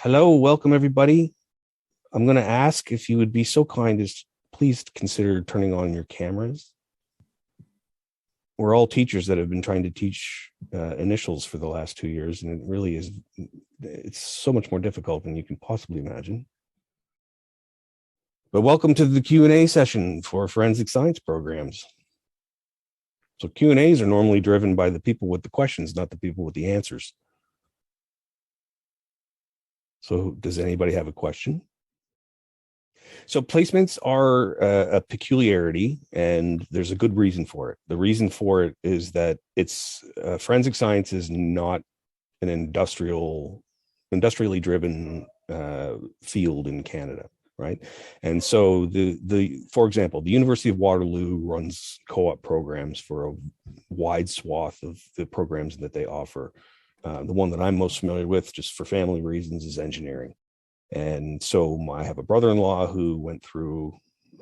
Hello, welcome everybody. I'm going to ask if you would be so kind as please consider turning on your cameras. We're all teachers that have been trying to teach initials for the last 2 years, and it's so much more difficult than you can possibly imagine. But welcome to the Q&A session for forensic science programs. So Q&As are normally driven by the people with the questions, not the people with the answers. So does anybody have a question? So placements are a peculiarity, and there's a good reason for it. The reason for it is that forensic science is not an industrially driven field in Canada, right? And so for example, the University of Waterloo runs co-op programs for a wide swath of the programs that they offer. The one that I'm most familiar with, just for family reasons, is engineering. And so I have a brother-in-law who went through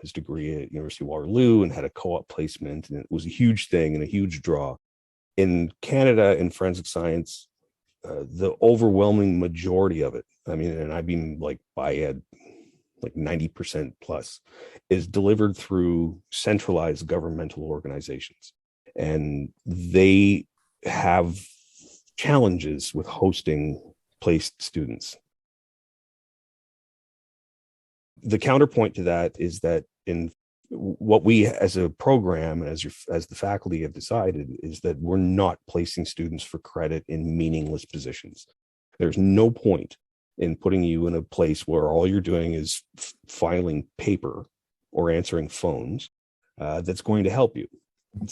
his degree at University of Waterloo and had a co-op placement, and it was a huge thing and a huge draw. In Canada, in forensic science, the overwhelming majority of it, I mean, and I mean like by like 90% plus, is delivered through centralized governmental organizations. And they have challenges with hosting placed students. The counterpoint to that is that in what we as a program, as the faculty have decided, is that we're not placing students for credit in meaningless positions. There's no point in putting you in a place where all you're doing is filing paper or answering phones that's going to help you.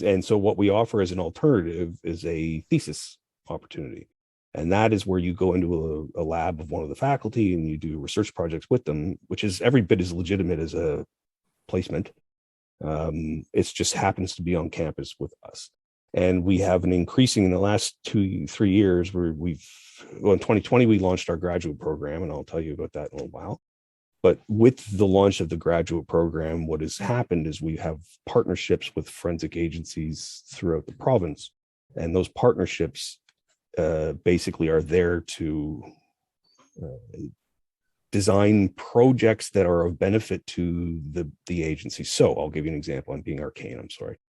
And so what we offer as an alternative is a thesis opportunity. And that is where you go into a lab of one of the faculty and you do research projects with them, which is every bit as legitimate as a placement. It just happens to be on campus with us. And we have an increasing in the last 2-3 years where in 2020, we launched our graduate program, and I'll tell you about that in a while. But with the launch of the graduate program, what has happened is we have partnerships with forensic agencies throughout the province. And those partnerships basically are there to design projects that are of benefit to the agency. So I'll give you an example. I'm being arcane, I'm sorry.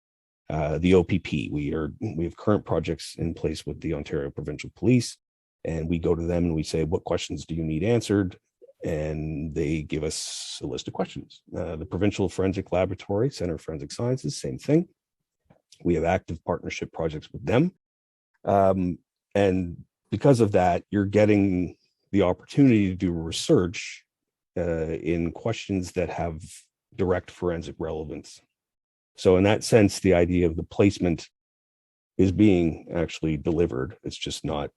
The OPP, we have current projects in place with the Ontario Provincial Police, and we go to them and we say, what questions do you need answered? And they give us a list of questions. The Provincial Forensic Laboratory, Center of Forensic Sciences, same thing. We have active partnership projects with them. And because of that, you're getting the opportunity to do research in questions that have direct forensic relevance. So in that sense, the idea of the placement is being actually delivered. It's just not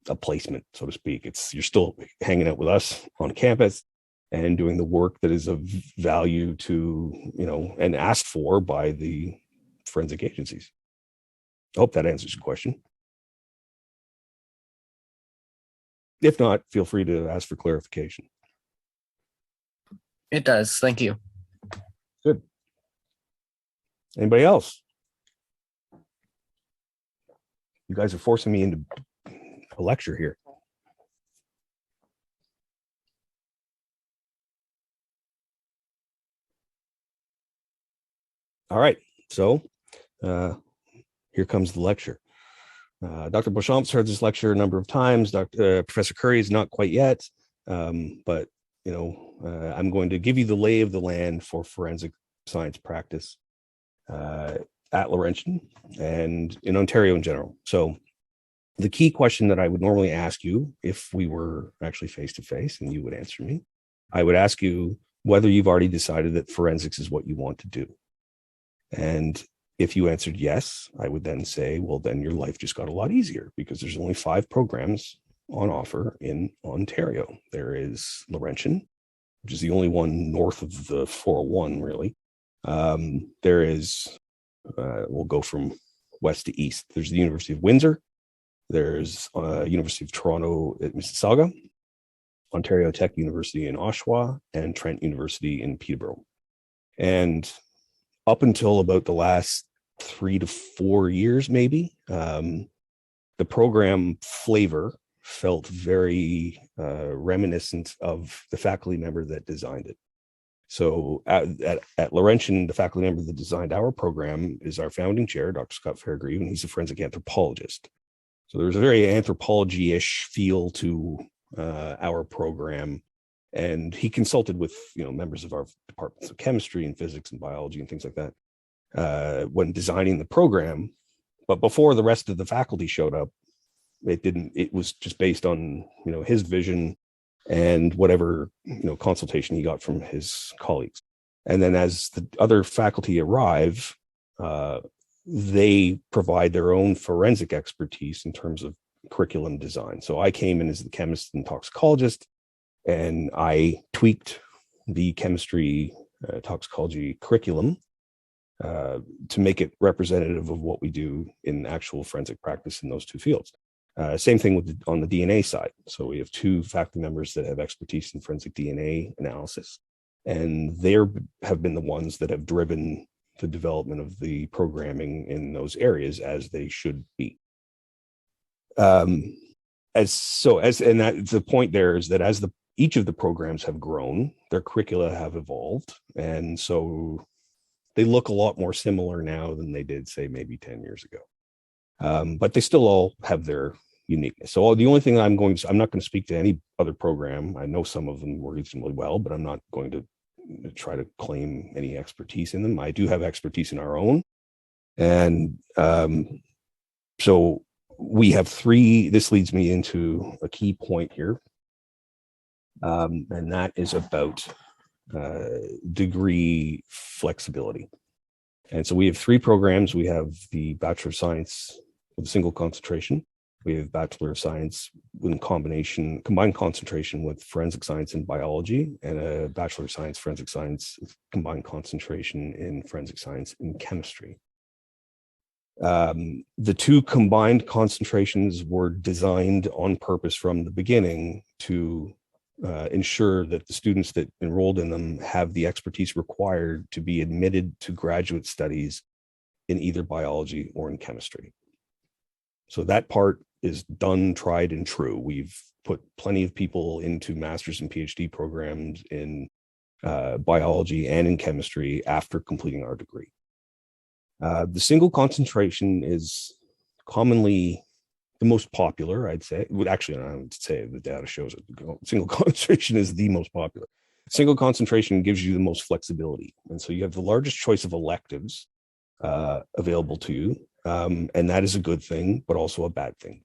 a placement, so to speak. You're still hanging out with us on campus and doing the work that is of value to, and asked for by the forensic agencies. I hope that answers your question. If not, feel free to ask for clarification. It does. Thank you. Good. Anybody else? You guys are forcing me into a lecture here. All right. So here comes the lecture. Dr. Beauchamp's heard this lecture a number of times. Professor Curry is not quite yet, but I'm going to give you the lay of the land for forensic science practice at Laurentian and in Ontario in general. So the key question that I would normally ask you if we were actually face-to-face and you would answer me, I would ask you whether you've already decided that forensics is what you want to do. And if you answered yes, I would then say, well, then your life just got a lot easier because there's only 5 programs on offer in Ontario. There is Laurentian, which is the only one north of the 401, really. There is, we'll go from west to east. There's the University of Windsor. There's University of Toronto at Mississauga, Ontario Tech University in Oshawa, and Trent University in Peterborough. And up until about the last 3 to 4 years, maybe, the program flavor felt very reminiscent of the faculty member that designed it. So at Laurentian, the faculty member that designed our program is our founding chair, Dr. Scott Fairgrieve, and he's a forensic anthropologist. So there's a very anthropology-ish feel to our program. And he consulted with, members of our departments of chemistry and physics and biology and things like that when designing the program. But before the rest of the faculty showed up, it was just based on, his vision and whatever, consultation he got from his colleagues. And then as the other faculty arrive, they provide their own forensic expertise in terms of curriculum design. So I came in as the chemist and toxicologist, and I tweaked the chemistry toxicology curriculum to make it representative of what we do in actual forensic practice in those two fields. Same thing on the DNA side. So we have two faculty members that have expertise in forensic DNA analysis, and they have been the ones that have driven the development of the programming in those areas, as they should be. And the point there is that as each of the programs have grown, their curricula have evolved, and so they look a lot more similar now than they did, say, maybe 10 years ago. But they still all have their uniqueness. So the only thing I'm not going to speak to any other program. I know some of them reasonably well, but I'm not going to try to claim any expertise in them. I do have expertise in our own. And so we have three. This leads me into a key point here. And that is about degree flexibility. And so we have three programs. We have the Bachelor of Science with a single concentration. We have Bachelor of Science with combined concentration with forensic science and biology, and a Bachelor of Science, forensic science, combined concentration in forensic science and chemistry. The two combined concentrations were designed on purpose from the beginning to ensure that the students that enrolled in them have the expertise required to be admitted to graduate studies in either biology or in chemistry. So that part is done, tried, and true. We've put plenty of people into master's and PhD programs in biology and in chemistry after completing our degree. The single concentration is commonly the most popular, I'd say. Actually, I would say the data shows it. Single concentration is the most popular. Single concentration gives you the most flexibility. And so you have the largest choice of electives available to you. And that is a good thing, but also a bad thing.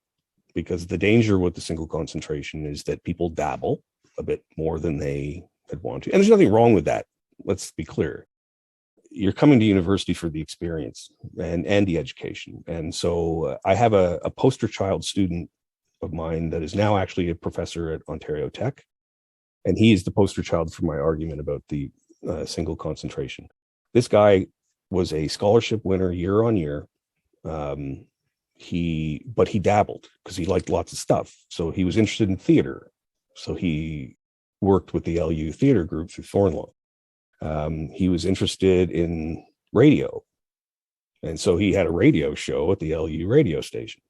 Because the danger with the single concentration is that people dabble a bit more than they had wanted to. And there's nothing wrong with that. Let's be clear. You're coming to university for the experience and the education. And so I have a poster child student of mine that is now actually a professor at Ontario Tech. And he is the poster child for my argument about the single concentration. This guy was a scholarship winner year on year. But he dabbled because he liked lots of stuff. So he was interested in theater. So he worked with the LU theater group through Thornlaw. He was interested in radio. And so he had a radio show at the LU radio station.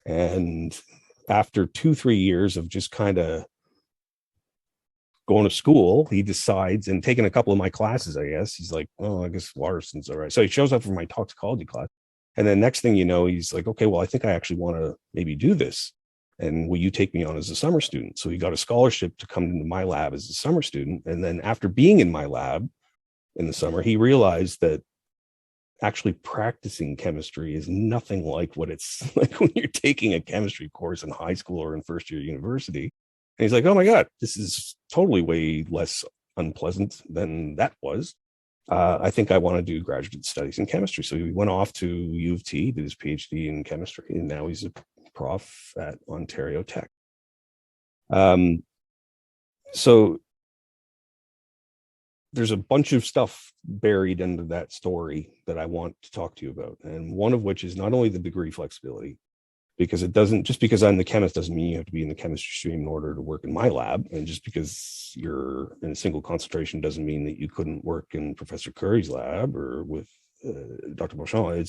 And after 2-3 years of just kind of going to school, he decides, and taking a couple of my classes, I guess, he's like, oh, I guess Waterston's all right. So he shows up for my toxicology class. And then next thing you know, he's like, okay, well, I think I actually want to maybe do this. And will you take me on as a summer student? So he got a scholarship to come into my lab as a summer student. And then after being in my lab in the summer, he realized that actually practicing chemistry is nothing like what it's like when you're taking a chemistry course in high school or in first year university. And he's like, oh my God, this is totally way less unpleasant than that was. I think I want to do graduate studies in chemistry. So he went off to U of T, did his PhD in chemistry, and now he's a prof at Ontario Tech. So there's a bunch of stuff buried under that story that I want to talk to you about. And one of which is not only the degree flexibility, because it doesn't, just because I'm the chemist doesn't mean you have to be in the chemistry stream in order to work in my lab. And just because you're in a single concentration doesn't mean that you couldn't work in Professor Curry's lab or with Dr. Beauchamp.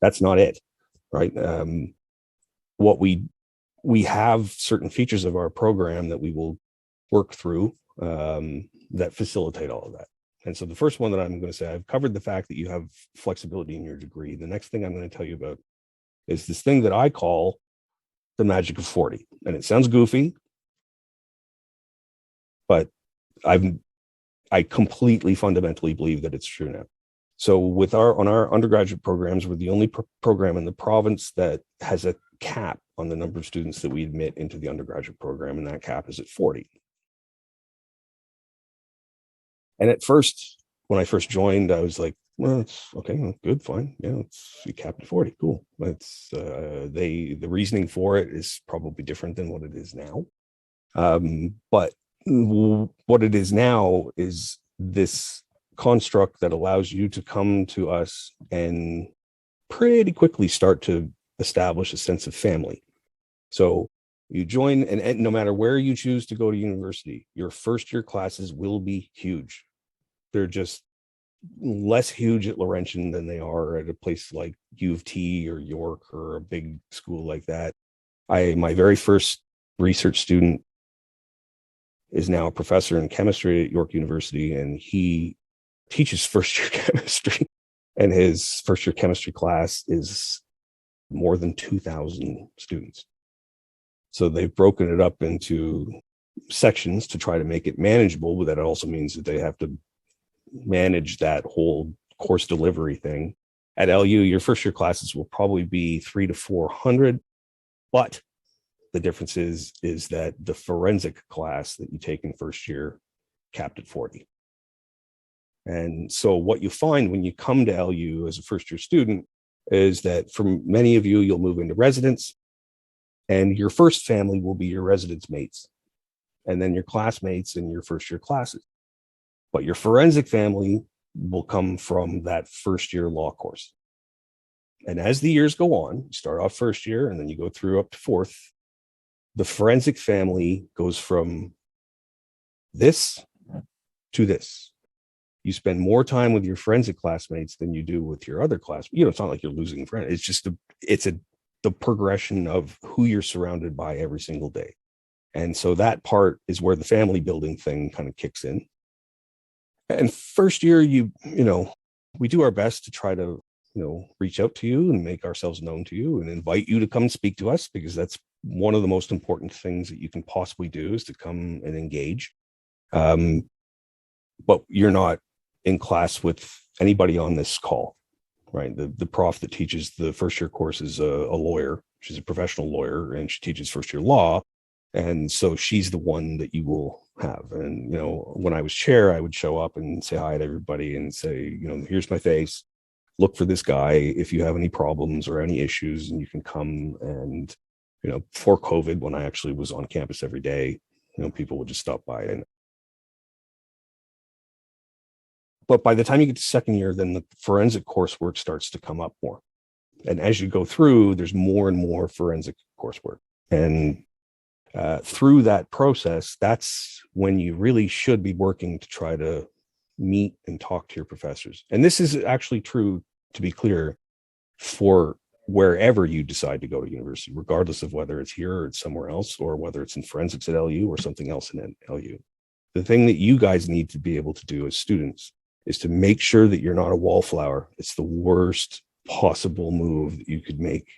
That's not it, right? What we we have certain features of our program that we will work through that facilitate all of that. And so the first one that I'm going to say, I've covered the fact that you have flexibility in your degree. The next thing I'm going to tell you about is this thing that I call the magic of 40. And it sounds goofy, but I completely fundamentally believe that it's true now. So on our undergraduate programs, we're the only program in the province that has a cap on the number of students that we admit into the undergraduate program, and that cap is at 40. And at first, when I first joined, I was like, well, it's okay, good, fine. Yeah, you capped at 40, cool. It's the reasoning for it is probably different than what it is now. But what it is now is this construct that allows you to come to us and pretty quickly start to establish a sense of family. So you join, and no matter where you choose to go to university, your first year classes will be huge. They're just less huge at Laurentian than they are at a place like U of T or York or a big school like that. My very first research student is now a professor in chemistry at York University, and he teaches first year chemistry, and his first year chemistry class is more than 2,000 students. So they've broken it up into sections to try to make it manageable, but that also means that they have to manage that whole course delivery thing. At LU, your first year classes will probably be 300 to 400, but the difference is that the forensic class that you take in first year capped at 40. And so what you find when you come to LU as a first year student is that for many of you, you'll move into residence, and your first family will be your residence mates, and then your classmates in your first year classes. But your forensic family will come from that first year law course. And as the years go on, you start off first year and then you go through up to fourth, the forensic family goes from this to this. You spend more time with your forensic classmates than you do with your other classmates. It's not like you're losing friends. It's just the progression of who you're surrounded by every single day. And so that part is where the family building thing kind of kicks in. And first year, we do our best to try to, reach out to you and make ourselves known to you and invite you to come speak to us, because that's one of the most important things that you can possibly do is to come and engage. But you're not in class with anybody on this call, right? The prof that teaches the first year course is a lawyer. She's a professional lawyer, and she teaches first year law. And so she's the one that you will have. And, when I was chair, I would show up and say hi to everybody and say, here's my face. Look for this guy if you have any problems or any issues, and you can come. And, before COVID, when I actually was on campus every day, people would just stop by. But by the time you get to second year, then the forensic coursework starts to come up more. And as you go through, there's more and more forensic coursework. And through that process, that's when you really should be working to try to meet and talk to your professors. And this is actually true, to be clear, for wherever you decide to go to university, regardless of whether it's here or it's somewhere else, or whether it's in forensics at LU or something else in LU. The thing that you guys need to be able to do as students is to make sure that you're not a wallflower. It's the worst possible move that you could make.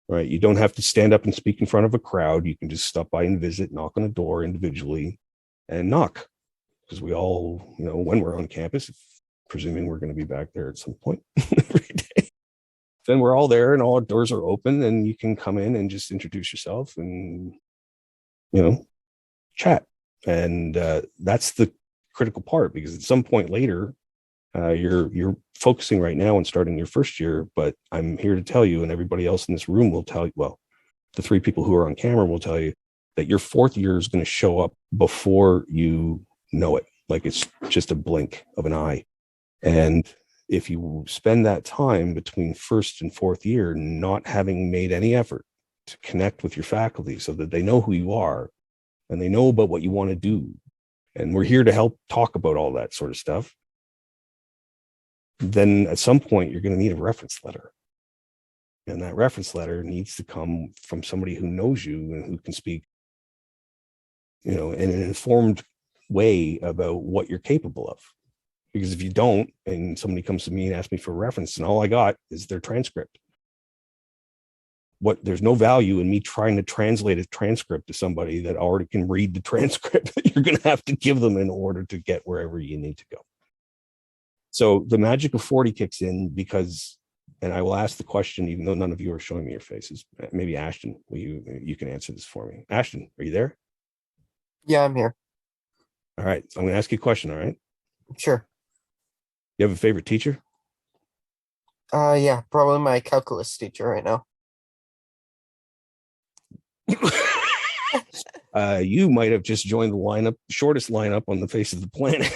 Right. You don't have to stand up and speak in front of a crowd. You can just stop by and visit, knock on a door individually and knock. Because we all, when we're on campus, presuming we're going to be back there at some point every day, then we're all there and all our doors are open and you can come in and just introduce yourself and, chat. And that's the critical part, because at some point later, you're focusing right now on starting your first year, but I'm here to tell you, and everybody else in this room will tell you, well, the three people who are on camera will tell you that your fourth year is going to show up before you know it. Like it's just a blink of an eye. And if you spend that time between first and fourth year not having made any effort to connect with your faculty so that they know who you are and they know about what you want to do, and we're here to help talk about all that sort of stuff, then at some point you're going to need a reference letter. And that reference letter needs to come from somebody who knows you and who can speak, in an informed way about what you're capable of. Because if you don't, and somebody comes to me and asks me for a reference, and all I got is their transcript, there's no value in me trying to translate a transcript to somebody that already can read the transcript that you're going to have to give them in order to get wherever you need to go. So the magic of 40 kicks in because, and I will ask the question, even though none of you are showing me your faces. Maybe Ashton, you can answer this for me. Ashton, are you there? Yeah, I'm here. All right. So I'm going to ask you a question. All right. Sure. You have a favorite teacher? Yeah, probably my calculus teacher right now. You might have just joined the shortest lineup on the face of the planet.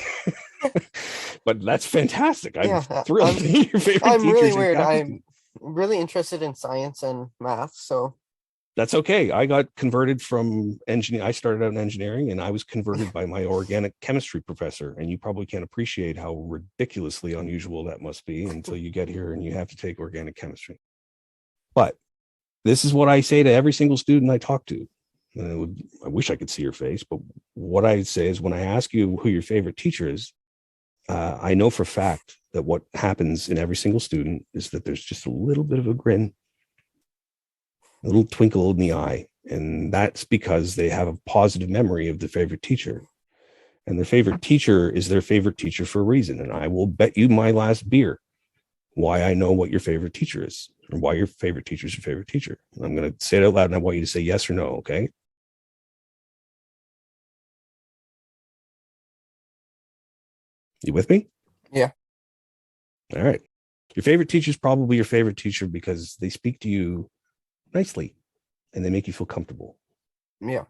But that's fantastic. I'm thrilled. Your favorite I'm really weird. I'm really interested in science and math, so that's okay. I got converted from engineering. I started out in engineering, and I was converted by my organic chemistry professor. And you probably can't appreciate how ridiculously unusual that must be until you get here and you have to take organic chemistry. But this is what I say to every single student I talk to. I wish I could see your face, but what I say is when I ask you who your favorite teacher is, I know for a fact that what happens in every single student is that there's just a little bit of a grin, a little twinkle in the eye. And that's because they have a positive memory of their favorite teacher. And their favorite teacher is their favorite teacher for a reason. And I will bet you my last beer why I know what your favorite teacher is, or why your favorite teacher is your favorite teacher. And I'm going to say it out loud, and I want you to say yes or no, okay? You with me? Yeah. All right. Your favorite teacher is probably your favorite teacher because they speak to you nicely and they make you feel comfortable. Yeah.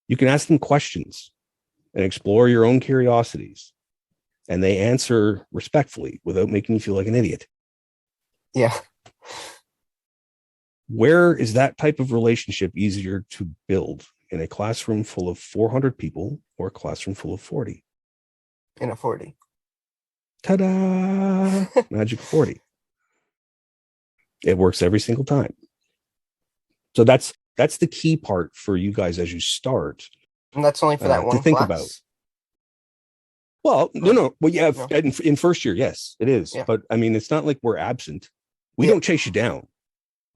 You can ask them questions and explore your own curiosities, and they answer respectfully without making you feel like an idiot. Yeah. Where is that type of relationship easier to build? In a classroom full of 400 people or a classroom full of 40? In a 40. Ta-da! Magic 40. It works every single time. So that's the key part for you guys as you start. And that's only for that one to think class? About. Well, no. Well, yeah, no. In first year, yes, it is. Yeah. But I mean, it's not like we're absent. We don't chase you down,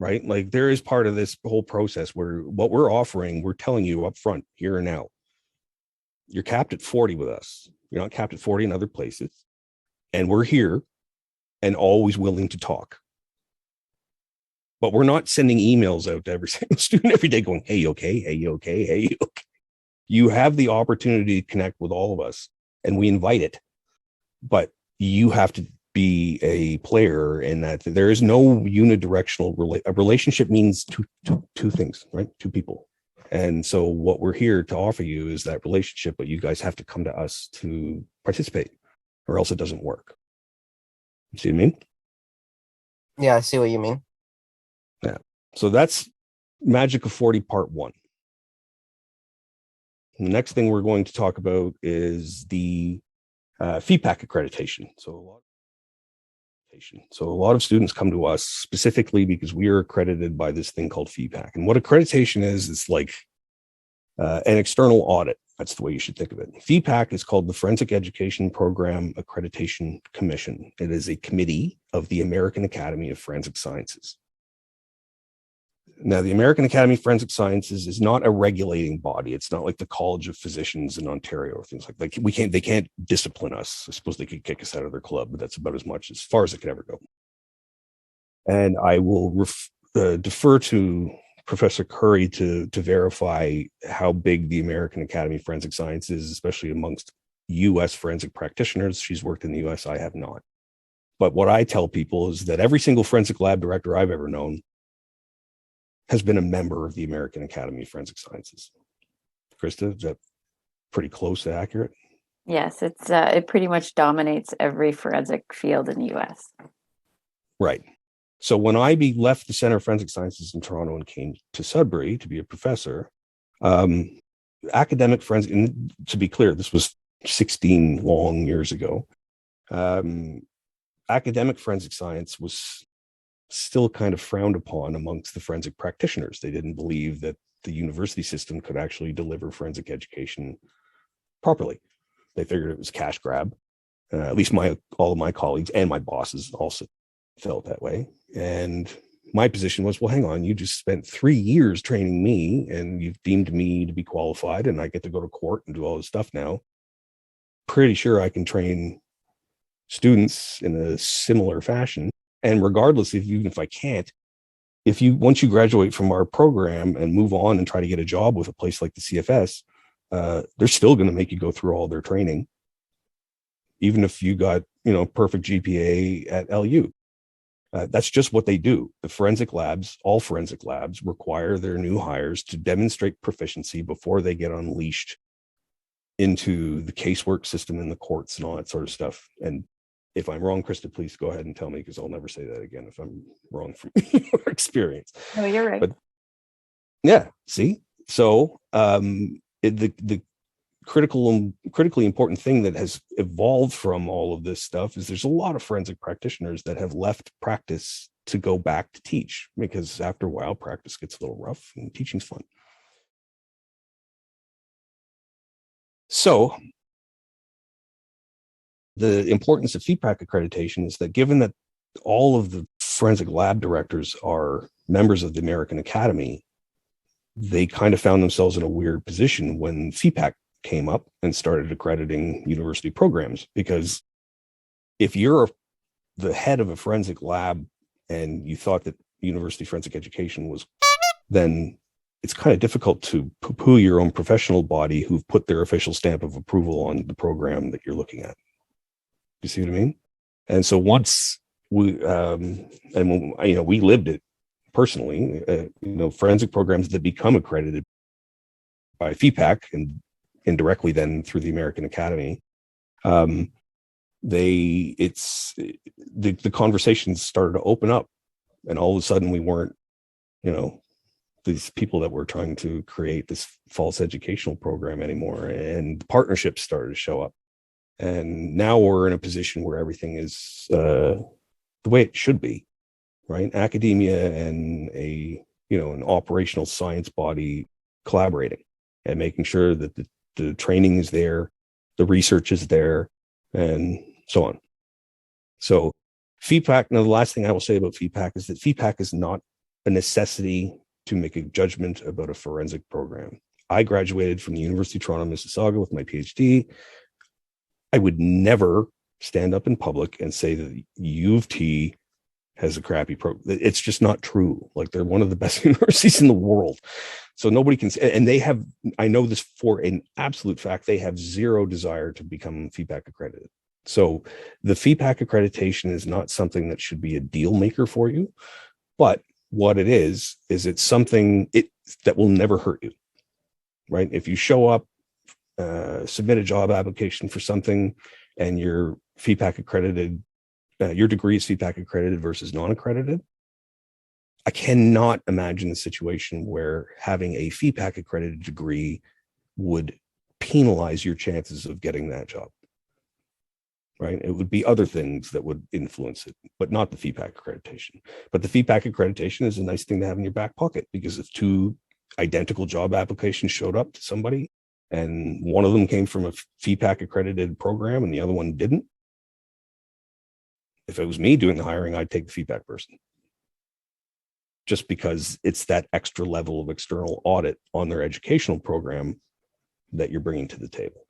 right? Like there is part of this whole process where what we're offering, we're telling you up front, here and now. You're capped at 40 with us. You're not capped at 40 in other places. And we're here and always willing to talk. But we're not sending emails out to every single student every day going, hey, you okay? Hey, you okay? Hey, you okay? You have the opportunity to connect with all of us, and we invite it. But you have to be a player in that there is no unidirectional a relationship means two things, right? Two people. And so what we're here to offer you is that relationship, but you guys have to come to us to participate or else it doesn't work. You see what I mean? Yeah, I see what you mean. Yeah. So that's Magic of 40 Part 1. The next thing we're going to talk about is the FEPAC accreditation. So a lot of students come to us specifically because we are accredited by this thing called FEPAC. And what accreditation is, it's like an external audit. That's the way you should think of it. FEPAC is called the Forensic Education Program Accreditation Commission. It is a committee of the American Academy of Forensic Sciences. Now, the American Academy of Forensic Sciences is not a regulating body. It's not like the College of Physicians in Ontario or things like that. They can't discipline us. I suppose they could kick us out of their club, but that's about as far as it could ever go. And I will defer to Professor Curry to verify how big the American Academy of Forensic Sciences is, especially amongst U.S. forensic practitioners. She's worked in the U.S. I have not. But what I tell people is that every single forensic lab director I've ever known has been a member of the American Academy of Forensic Sciences. Krista, is that pretty close to accurate? Yes, it pretty much dominates every forensic field in the U.S. Right. So when I left the Center of Forensic Sciences in Toronto and came to Sudbury to be a professor, academic forensic, and to be clear, this was 16 long years ago, academic forensic science was still kind of frowned upon amongst the forensic practitioners. They didn't believe that the university system could actually deliver forensic education properly. They figured it was cash grab. At least all of my colleagues and my bosses also felt that way. And my position was, well, hang on, you just spent 3 years training me and you've deemed me to be qualified and I get to go to court and do all this stuff now. Pretty sure I can train students in a similar fashion. And regardless, even if I can't, once you graduate from our program and move on and try to get a job with a place like the CFS, they're still going to make you go through all their training, even if you got, perfect GPA at LU. That's just what they do. The forensic labs, all forensic labs, require their new hires to demonstrate proficiency before they get unleashed into the casework system in the courts and all that sort of stuff. And if I'm wrong, Krista, please go ahead and tell me, because I'll never say that again if I'm wrong from your experience. No, you're right. But yeah, see? So the critically important thing that has evolved from all of this stuff is there's a lot of forensic practitioners that have left practice to go back to teach, because after a while, practice gets a little rough and teaching's fun. So the importance of FEPAC accreditation is that given that all of the forensic lab directors are members of the American Academy, they kind of found themselves in a weird position when FEPAC came up and started accrediting university programs. Because if you're the head of a forensic lab and you thought that university forensic education was, then it's kind of difficult to poo-poo your own professional body who've put their official stamp of approval on the program that you're looking at. You see what I mean? And so once we lived it personally, forensic programs that become accredited by FEPAC and indirectly then through the American Academy, the conversations started to open up, and all of a sudden we weren't, these people that were trying to create this false educational program anymore, and partnerships started to show up. And now we're in a position where everything is the way it should be, right? Academia and an operational science body collaborating and making sure that the training is there, the research is there, and so on. So FEPAC, now the last thing I will say about FEPAC is that FEPAC is not a necessity to make a judgment about a forensic program. I graduated from the University of Toronto, Mississauga with my PhD. I would never stand up in public and say that U of T has a crappy program. It's just not true. Like, they're one of the best universities in the world. So nobody can say, and they have, I know this for an absolute fact, they have zero desire to become FEPAC accredited. So the FEPAC accreditation is not something that should be a deal maker for you, but what it is it's something that will never hurt you, right? If you show up, submit a job application for something, and you're FEPAC accredited, your degree is FEPAC accredited versus non-accredited, I cannot imagine a situation where having a FEPAC accredited degree would penalize your chances of getting that job, right? It would be other things that would influence it, but not the FEPAC accreditation. But the FEPAC accreditation is a nice thing to have in your back pocket, because if two identical job applications showed up to somebody and one of them came from a FEPAC accredited program and the other one didn't, if it was me doing the hiring, I'd take the FEPAC person, just because it's that extra level of external audit on their educational program that you're bringing to the table.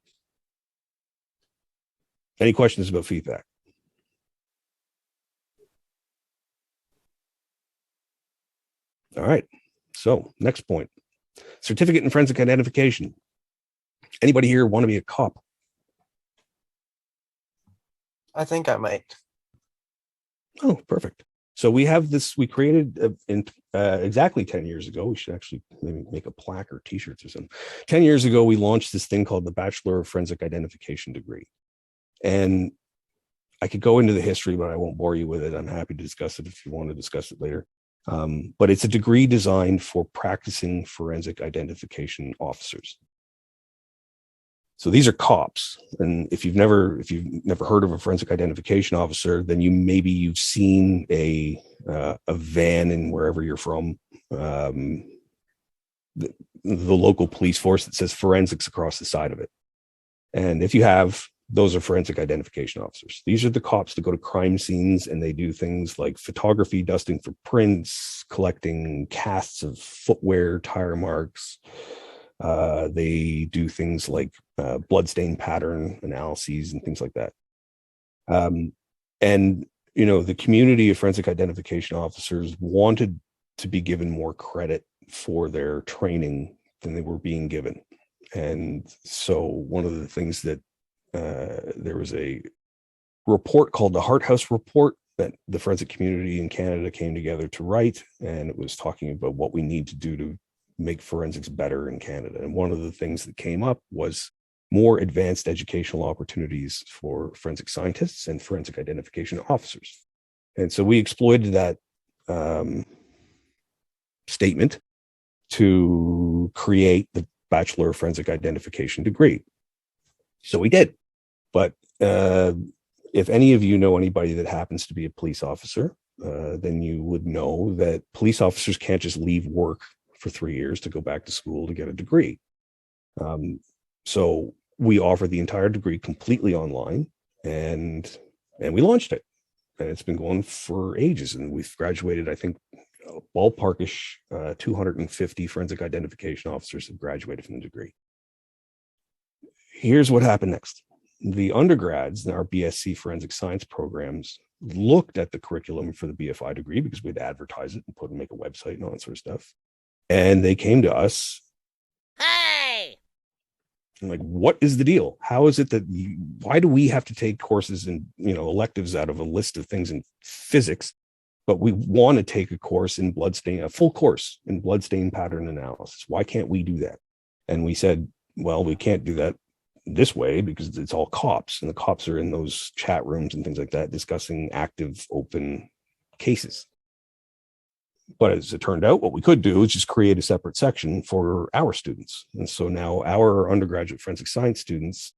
Any questions about FEPAC? All right. So next point, certificate in forensic identification. Anybody here want to be a cop? I think I might. Oh, perfect. So we have this, we created exactly 10 years ago. We should actually maybe make a plaque or t-shirts or something. 10 years ago, we launched this thing called the Bachelor of Forensic Identification degree. And I could go into the history, but I won't bore you with it. I'm happy to discuss it if you want to discuss it later. But it's a degree designed for practicing forensic identification officers. So these are cops. And if you've never heard of a forensic identification officer, then you've seen a van in wherever you're from, the local police force that says forensics across the side of it. And if you have, those are forensic identification officers. These are the cops that go to crime scenes and they do things like photography, dusting for prints, collecting casts of footwear, tire marks. They do things like bloodstain pattern analyses and things like that. And, the community of forensic identification officers wanted to be given more credit for their training than they were being given. And so one of the things that there was a report called the Hart House Report that the forensic community in Canada came together to write, and it was talking about what we need to do to make forensics better in Canada. And one of the things that came up was more advanced educational opportunities for forensic scientists and forensic identification officers. And so we exploited that statement to create the Bachelor of Forensic Identification degree. So we did. But if any of you know anybody that happens to be a police officer, then you would know that police officers can't just leave work for 3 years to go back to school to get a degree. So we offer the entire degree completely online, and we launched it. And it's been going for ages. And we've graduated, I think, ballparkish 250 forensic identification officers have graduated from the degree. Here's what happened next. The undergrads in our BSc forensic science programs looked at the curriculum for the BFI degree because we'd advertise it and make a website and all that sort of stuff. And they came to us. Hey! I'm like, what is the deal? How is it that why do we have to take courses in, electives out of a list of things in physics, but we want to take a course in bloodstain, a full course in bloodstain pattern analysis? Why can't we do that? And we said, well, we can't do that this way because it's all cops, and the cops are in those chat rooms and things like that discussing active open cases. But as it turned out, what we could do is just create a separate section for our students. And so now our undergraduate forensic science students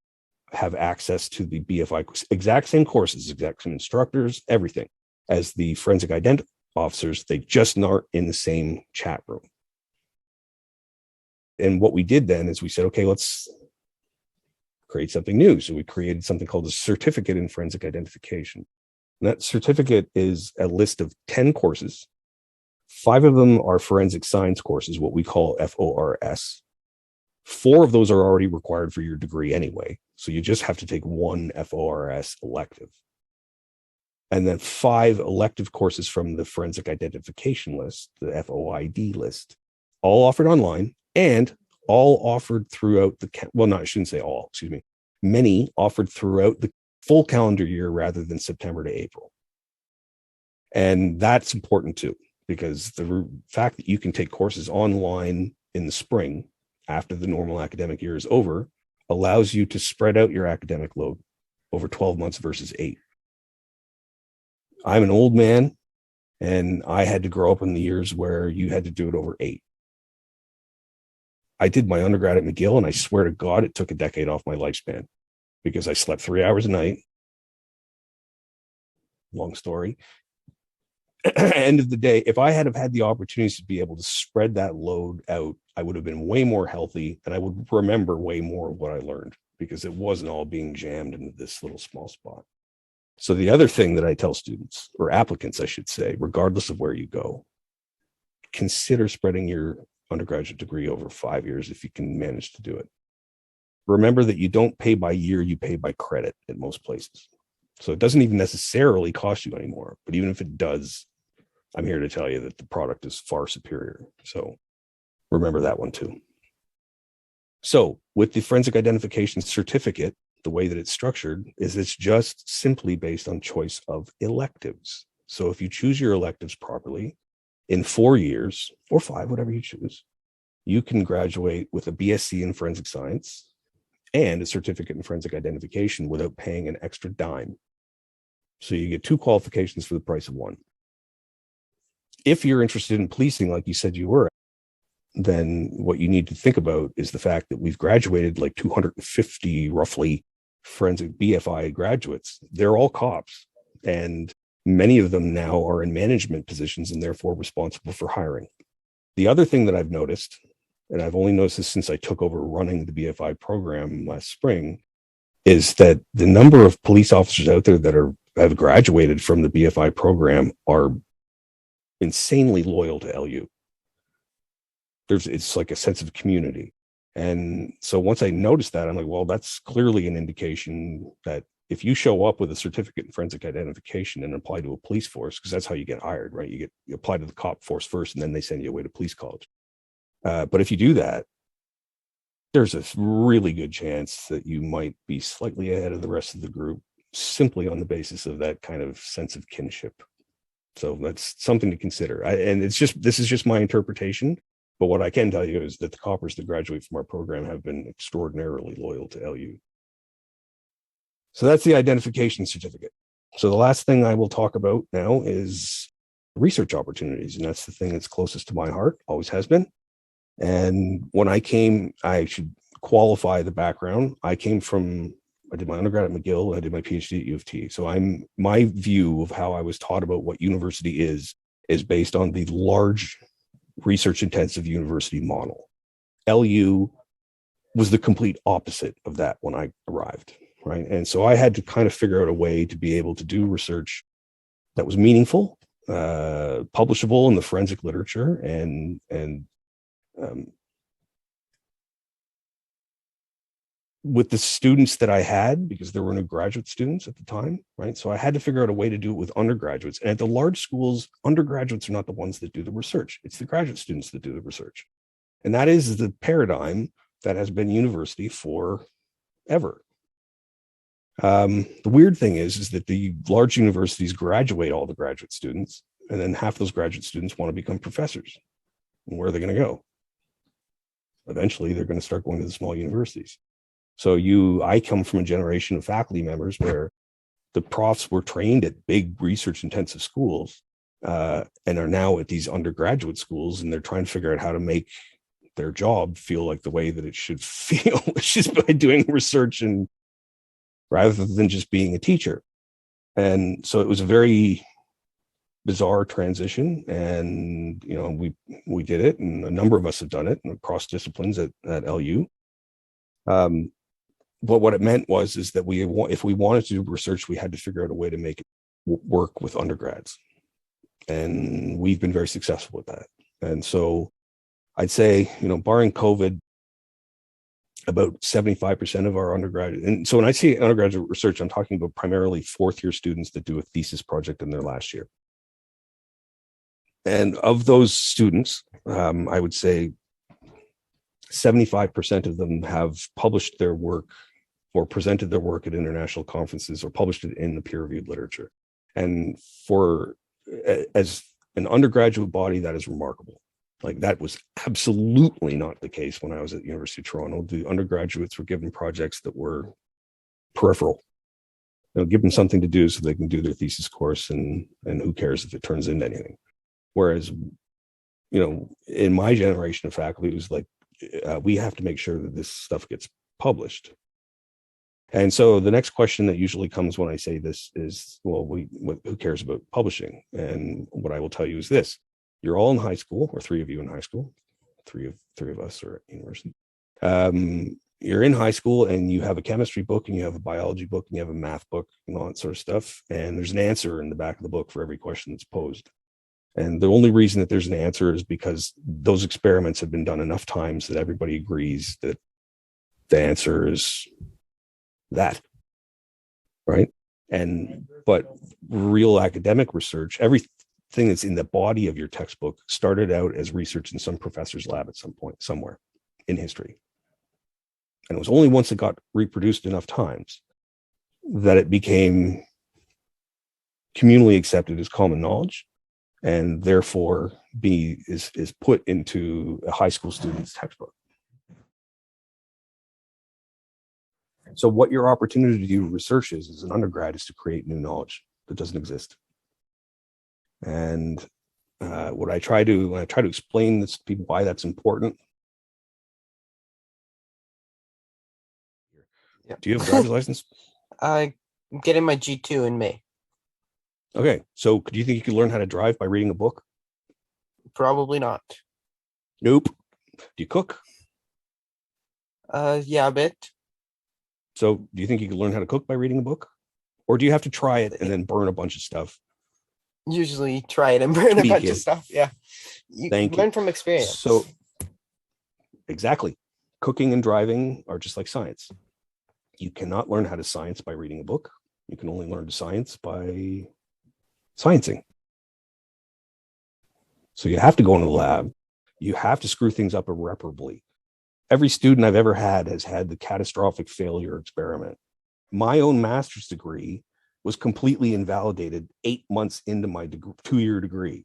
have access to the BFI, exact same courses, exact same instructors, everything as the forensic ident officers. They just aren't in the same chat room. And what we did then is we said, okay, let's create something new. So we created something called a certificate in forensic identification. And that certificate is a list of 10 courses. 5 of them are forensic science courses, what we call FORS. 4 of those are already required for your degree anyway. So you just have to take one FORS elective. And then 5 elective courses from the forensic identification list, the FOID list, all offered online and all offered throughout I shouldn't say all, excuse me. Many offered throughout the full calendar year rather than September to April. And that's important too, because the fact that you can take courses online in the spring after the normal academic year is over allows you to spread out your academic load over 12 months versus 8. I'm an old man, and I had to grow up in the years where you had to do it over 8. I did my undergrad at McGill, and I swear to God, it took a decade off my lifespan because I slept 3 hours a night. Long story. End of the day, if I had have had the opportunities to be able to spread that load out, I would have been way more healthy, and I would remember way more of what I learned because it wasn't all being jammed into this little small spot. So the other thing that I tell students, or applicants, I should say, regardless of where you go, consider spreading your undergraduate degree over 5 years if you can manage to do it. Remember that you don't pay by year, you pay by credit at most places. So it doesn't even necessarily cost you anymore. But even if it does, I'm here to tell you that the product is far superior. So remember that one too. So with the forensic identification certificate, the way that it's structured is it's just simply based on choice of electives. So if you choose your electives properly in 4 years or 5, whatever you choose, you can graduate with a BSc in forensic science and a certificate in forensic identification without paying an extra dime. So you get 2 qualifications for the price of 1. If you're interested in policing, like you said you were, then what you need to think about is the fact that we've graduated like 250 roughly forensic BFI graduates. They're all cops, and many of them now are in management positions and therefore responsible for hiring. The other thing that I've noticed, and I've only noticed this since I took over running the BFI program last spring, is that the number of police officers out there that have graduated from the BFI program are insanely loyal to LU. It's like a sense of community. And so once I noticed that, I'm like, well, that's clearly an indication that if you show up with a certificate in forensic identification and apply to a police force, because that's how you get hired, right? You apply to the cop force first, and then they send you away to police college. But if you do that, there's a really good chance that you might be slightly ahead of the rest of the group simply on the basis of that kind of sense of kinship. So that's something to consider. This is just my interpretation. But what I can tell you is that the coppers that graduate from our program have been extraordinarily loyal to LU. So that's the identification certificate. So the last thing I will talk about now is research opportunities. And that's the thing that's closest to my heart, always has been. And when I came, I should qualify the background. I did my undergrad at McGill, I did my PhD at U of T. So my view of how I was taught about what university is based on the large research intensive university model. LU was the complete opposite of that when I arrived, right? And so I had to kind of figure out a way to be able to do research that was meaningful, publishable in the forensic literature, and with the students that I had, because there were no graduate students at the time, right? So I had to figure out a way to do it with undergraduates. And at the large schools, undergraduates are not the ones that do the research. It's the graduate students that do the research. And that is the paradigm that has been university forever. The weird thing is that the large universities graduate all the graduate students, and then half those graduate students want to become professors. And where are they going to go? Eventually, they're going to start going to the small universities. So I come from a generation of faculty members where the profs were trained at big research intensive schools and are now at these undergraduate schools, and they're trying to figure out how to make their job feel like the way that it should feel, which is by doing research and rather than just being a teacher. And so it was a very bizarre transition, and we did it, and a number of us have done it across disciplines at LU. But what it meant is that if we wanted to do research, we had to figure out a way to make it work with undergrads. And we've been very successful with that. And so I'd say, barring COVID, about 75% of our undergraduate. And so when I say undergraduate research, I'm talking about primarily fourth year students that do a thesis project in their last year. And of those students, I would say 75% of them have published their work or presented their work at international conferences or published it in the peer-reviewed literature. And as an undergraduate body, that is remarkable. Like, that was absolutely not the case when I was at the University of Toronto. The undergraduates were given projects that were peripheral. Give them something to do so they can do their thesis course, and who cares if it turns into anything. Whereas, in my generation of faculty, it was like, we have to make sure that this stuff gets published. And so the next question that usually comes when I say this is, well, who cares about publishing? And what I will tell you is this: you're all in high school, or three of you in high school, three of us are at university. You're in high school and you have a chemistry book and you have a biology book and you have a math book and all that sort of stuff. And there's an answer in the back of the book for every question that's posed. And the only reason that there's an answer is because those experiments have been done enough times that everybody agrees that the answer is that, right? But real academic research, everything that's in the body of your textbook started out as research in some professor's lab at some point, somewhere in history. And it was only once it got reproduced enough times that it became communally accepted as common knowledge, and therefore is put into a high school student's textbook. So what your opportunity to do research is as an undergrad is to create new knowledge that doesn't exist. And when I try to explain this to people why that's important. Yep. Do you have a driver's license? I'm getting my G2 in May. Okay, so do you think you could learn how to drive by reading a book? Probably not. Nope. Do you cook? Yeah, a bit. So do you think you could learn how to cook by reading a book? Or do you have to try it and then burn a bunch of stuff? Usually try it and burn a Tweak bunch it. of stuff. Yeah. You Thank you. learn from experience. So exactly. Cooking and driving are just like science. You cannot learn how to science by reading a book. You can only learn to science by sciencing. So you have to go into the lab. You have to screw things up irreparably. Every student I've ever had has had the catastrophic failure experiment. My own master's degree was completely invalidated 8 months into my 2-year degree.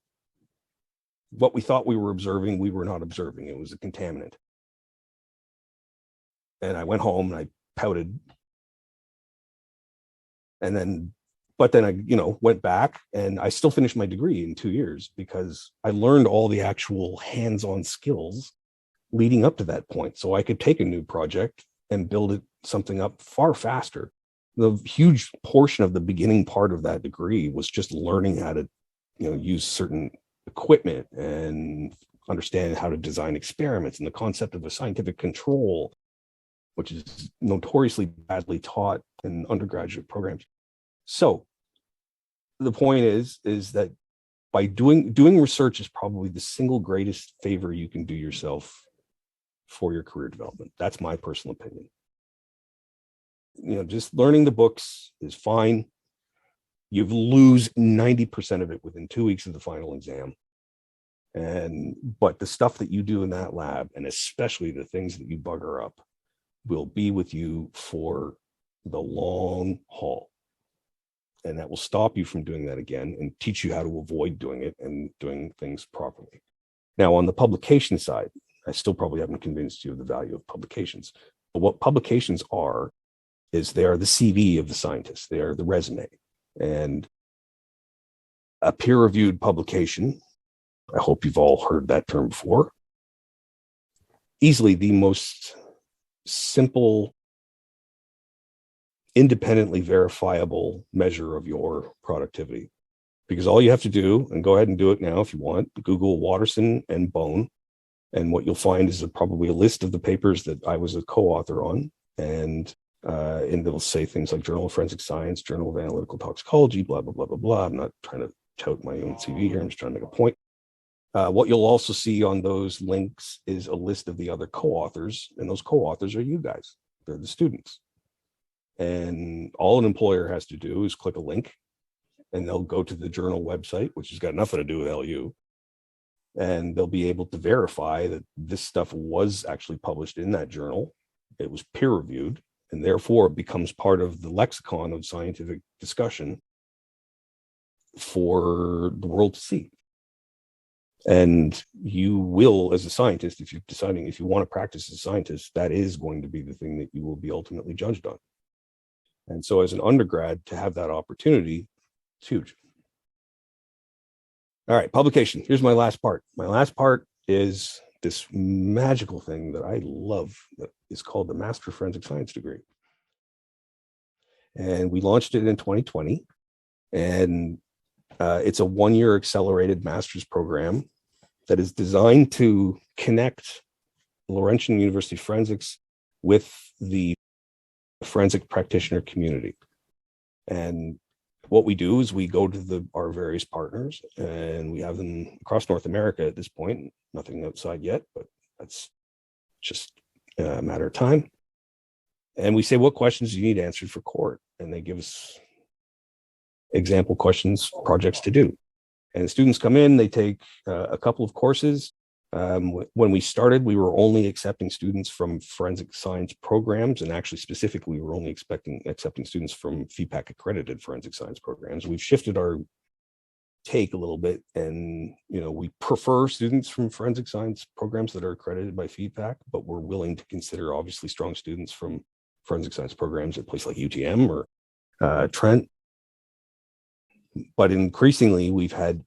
What we thought we were observing, we were not observing. It was a contaminant. And I went home and I pouted. But then I, went back and I still finished my degree in 2 years because I learned all the actual hands-on skills leading up to that point. So I could take a new project and build something up far faster. The huge portion of the beginning part of that degree was just learning how to, use certain equipment and understand how to design experiments and the concept of a scientific control, which is notoriously badly taught in undergraduate programs. So the point is that by doing research is probably the single greatest favor you can do yourself for your career development. That's my personal opinion. Just learning the books is fine. You lose 90% of it within 2 weeks of the final exam. But the stuff that you do in that lab, and especially the things that you bugger up, will be with you for the long haul. And that will stop you from doing that again and teach you how to avoid doing it and doing things properly. Now, on the publication side, I still probably haven't convinced you of the value of publications. But what publications are is they are the CV of the scientist. They are the resume. And a peer-reviewed publication, I hope you've all heard that term before, easily the most simple, independently verifiable measure of your productivity. Because all you have to do, and go ahead and do it now if you want, Google Watterson and Bone, and what you'll find is probably a list of the papers that I was a co-author on, and they'll say things like Journal of Forensic Science, Journal of Analytical Toxicology, blah, blah, blah, blah, blah. I'm not trying to tout my own CV here. I'm just trying to make a point. What you'll also see on those links is a list of the other co-authors, and those co-authors are you guys. They're the students. And all an employer has to do is click a link, and they'll go to the journal website, which has got nothing to do with LU, and they'll be able to verify that this stuff was actually published in that journal. It was peer-reviewed, and therefore it becomes part of the lexicon of scientific discussion for the world to see. And you will, as a scientist, if you're deciding if you want to practice as a scientist, that is going to be the thing that you will be ultimately judged on. And so as an undergrad, to have that opportunity, it's huge. All right, publication. Here's my last part. My last part is this magical thing that I love that is called the Master of Forensic Science degree. And we launched it in 2020. And it's a 1-year accelerated master's program that is designed to connect Laurentian University forensics with the forensic practitioner community. And what we do is we go to our various partners, and we have them across North America at this point, nothing outside yet, but that's just a matter of time. And we say, what questions do you need answered for court? And they give us example questions, projects to do. And students come in, they take a couple of courses. When we started, we were only accepting students from forensic science programs, and actually specifically, we were only accepting students from FEPAC accredited forensic science programs. We've shifted our take a little bit, and we prefer students from forensic science programs that are accredited by FEPAC, but we're willing to consider obviously strong students from forensic science programs at places like UTM or Trent. But increasingly, we've had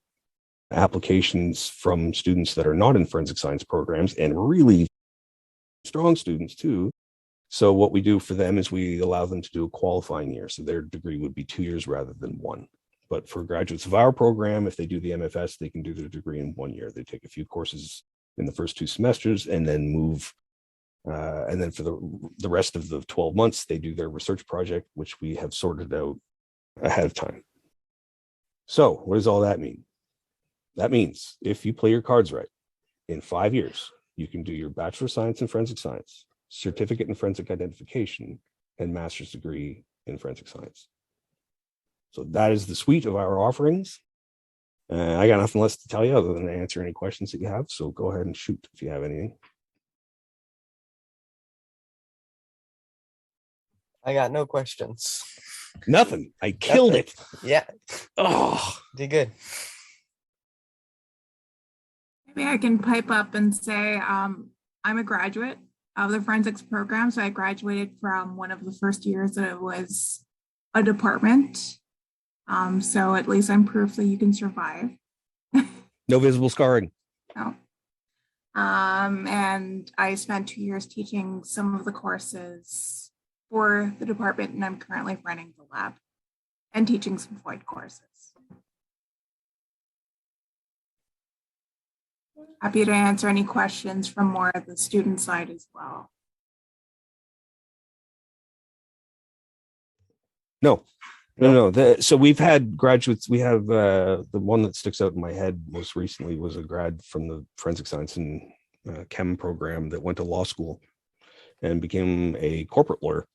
applications from students that are not in forensic science programs, and really strong students too. So what we do for them is we allow them to do a qualifying year. So their degree would be 2 years rather than 1. But for graduates of our program, if they do the MFS, they can do their degree in 1 year. They take a few courses in the first 2 semesters and then move. And then for the rest of the 12 months, they do their research project, which we have sorted out ahead of time. So what does all that mean? That means if you play your cards right, in 5 years, you can do your Bachelor of Science in Forensic Science, Certificate in Forensic Identification, and Master's degree in Forensic Science. So that is the suite of our offerings. I got nothing less to tell you other than to answer any questions that you have. So go ahead and shoot if you have anything. I got no questions. Nothing. I killed it. Yeah, Oh, did good. Maybe I can pipe up and say I'm a graduate of the forensics program. So I graduated from one of the first years that it was a department. So at least I'm proof that you can survive. no visible scarring. No. And I spent 2 years teaching some of the courses for the department, and I'm currently running the lab and teaching some void courses. Happy to answer any questions from more of the student side as well. No. So we've had graduates. We have the one that sticks out in my head most recently was a grad from the Forensic Science and Chem program that went to law school and became a corporate lawyer.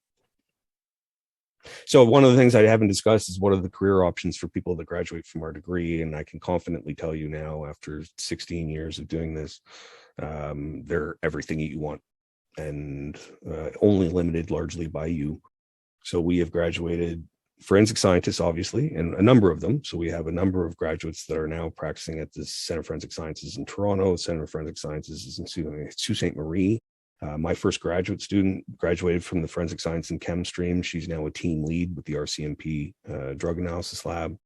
So one of the things I haven't discussed is what are the career options for people that graduate from our degree. And I can confidently tell you now, after 16 years of doing this, they're everything you want and only limited largely by you. So we have graduated forensic scientists, obviously, and a number of them. So we have a number of graduates that are now practicing at the Center of Forensic Sciences in Toronto, Center of Forensic Sciences is in Sault Ste. Marie. My first graduate student graduated from the Forensic Science and Chem stream. She's now a team lead with the RCMP drug analysis lab.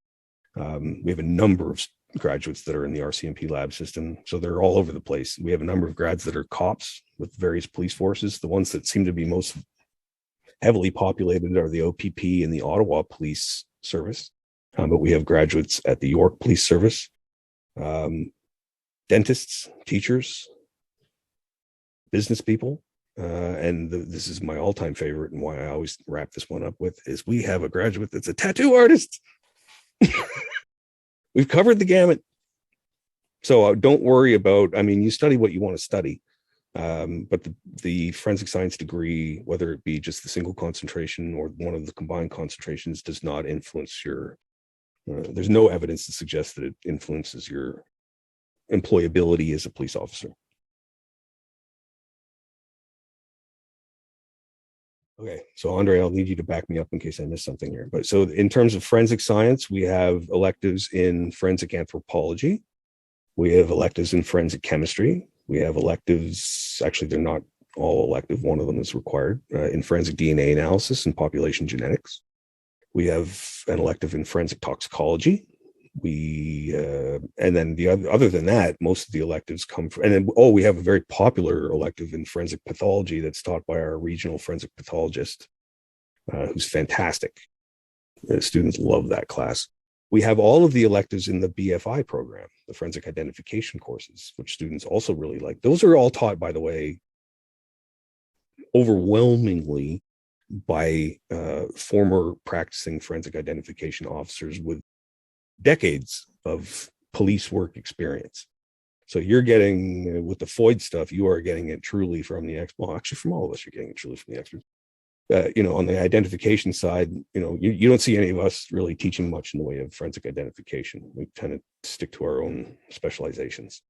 We have a number of graduates that are in the RCMP lab system. So they're all over the place. We have a number of grads that are cops with various police forces. The ones that seem to be most heavily populated are the OPP and the Ottawa Police Service. But we have graduates at the York Police Service, dentists, teachers, business people. And this is my all-time favorite and why I always wrap this one up with is we have a graduate that's a tattoo artist. We've covered the gamut. So don't worry about, you study what you want to study. But the forensic science degree, whether it be just the single concentration or one of the combined concentrations, does not influence your, there's no evidence to suggest that it influences your employability as a police officer. Okay, so Andre, I'll need you to back me up in case I missed something here. But so in terms of forensic science, we have electives in forensic anthropology. We have electives in forensic chemistry. We have electives, actually, they're not all elective. One of them is required in forensic DNA analysis and population genetics. We have an elective in forensic toxicology. And then other than that, most of the electives come from, and then, we have a very popular elective in forensic pathology that's taught by our regional forensic pathologist, who's fantastic. The students love that class. We have all of the electives in the BFI program, the forensic identification courses, which students also really like. Those are all taught, by the way, overwhelmingly by former practicing forensic identification officers with decades of police work experience. So you're getting, with the FOID stuff, you are getting it truly from the experts. Well, actually, from all of us, you're getting it truly from the experts. On the identification side, you don't see any of us really teaching much in the way of forensic identification. We tend to stick to our own specializations.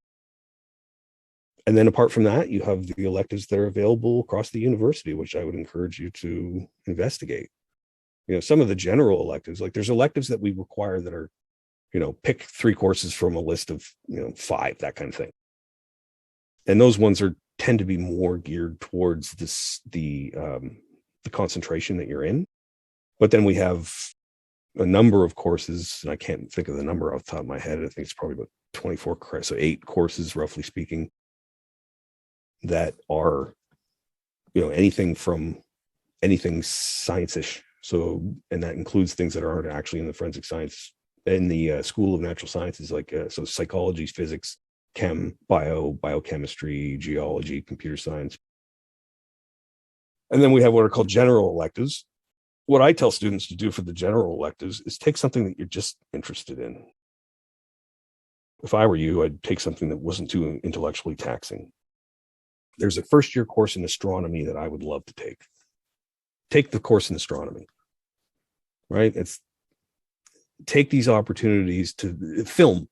And then apart from that, you have the electives that are available across the university, which I would encourage you to investigate. Some of the general electives, like there's electives that we require that are, pick 3 courses from a list of, 5, that kind of thing. And those ones tend to be more geared towards the concentration that you're in. But then we have a number of courses, and I can't think of the number off the top of my head. I think it's probably about 24 credits, so 8 courses, roughly speaking, that are, anything science-ish. So, and that includes things that aren't actually in the forensic science, in the School of Natural Sciences, like so psychology, physics, chem, biochemistry, geology, computer science. And then we have what are called general electives. What I tell students to do for the general electives is take something that you're just interested in. If I were you, I'd take something that wasn't too intellectually taxing. There's a first-year course in astronomy that I would love to take. Take the course in astronomy, right? Take these opportunities to film,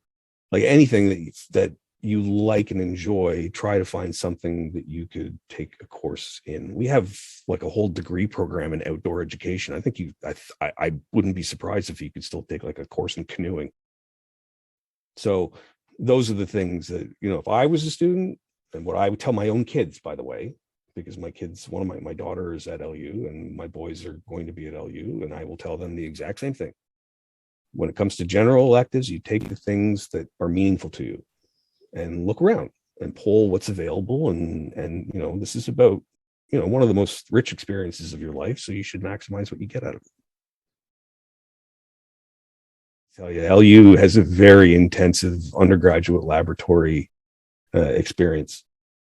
like anything that you like and enjoy. Try to find something that you could take a course in. We have like a whole degree program in outdoor education. I think I wouldn't be surprised if you could still take like a course in canoeing. So those are the things that, if I was a student, and what I would tell my own kids, by the way, because my kids, one of my daughter is at LU and my boys are going to be at LU, and I will tell them the exact same thing. When it comes to general electives, you take the things that are meaningful to you and look around and poll what's available. And this is about, one of the most rich experiences of your life. So you should maximize what you get out of it. I tell you, LU has a very intensive undergraduate laboratory experience.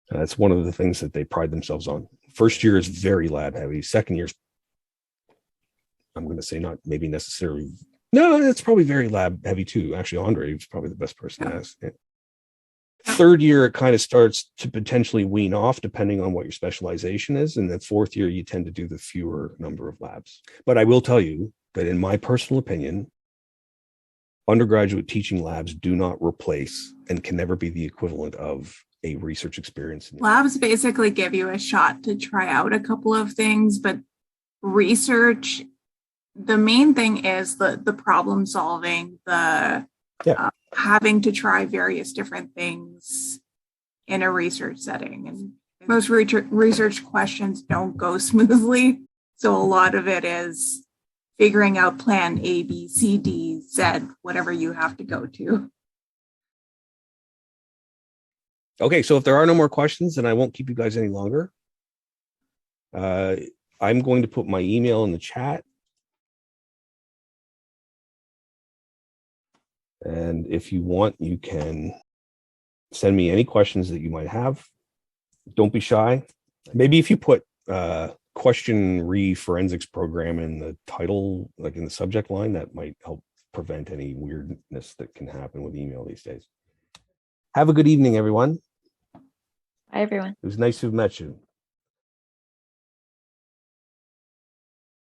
That's one of the things that they pride themselves on. First year is very lab heavy. Second year's, I'm going to say not maybe necessarily. No, it's probably very lab heavy too. Actually, Andre is probably the best person to ask. Yeah. Third year, it kind of starts to potentially wean off depending on what your specialization is. And then fourth year, you tend to do the fewer number of labs. But I will tell you that in my personal opinion, undergraduate teaching labs do not replace and can never be the equivalent of a research experience. Labs basically give you a shot to try out a couple of things, but research, the main thing is the problem solving, having to try various different things in a research setting. And most research questions don't go smoothly. So a lot of it is figuring out plan A, B, C, D, Z, whatever you have to go to. Okay, so if there are no more questions, then I won't keep you guys any longer. I'm going to put my email in the chat. And if you want, you can send me any questions that you might have. Don't be shy. Maybe if you put question forensics program in the title, like in the subject line, that might help prevent any weirdness that can happen with email these days. Have a good evening, everyone. Bye, everyone. It was nice to have met you.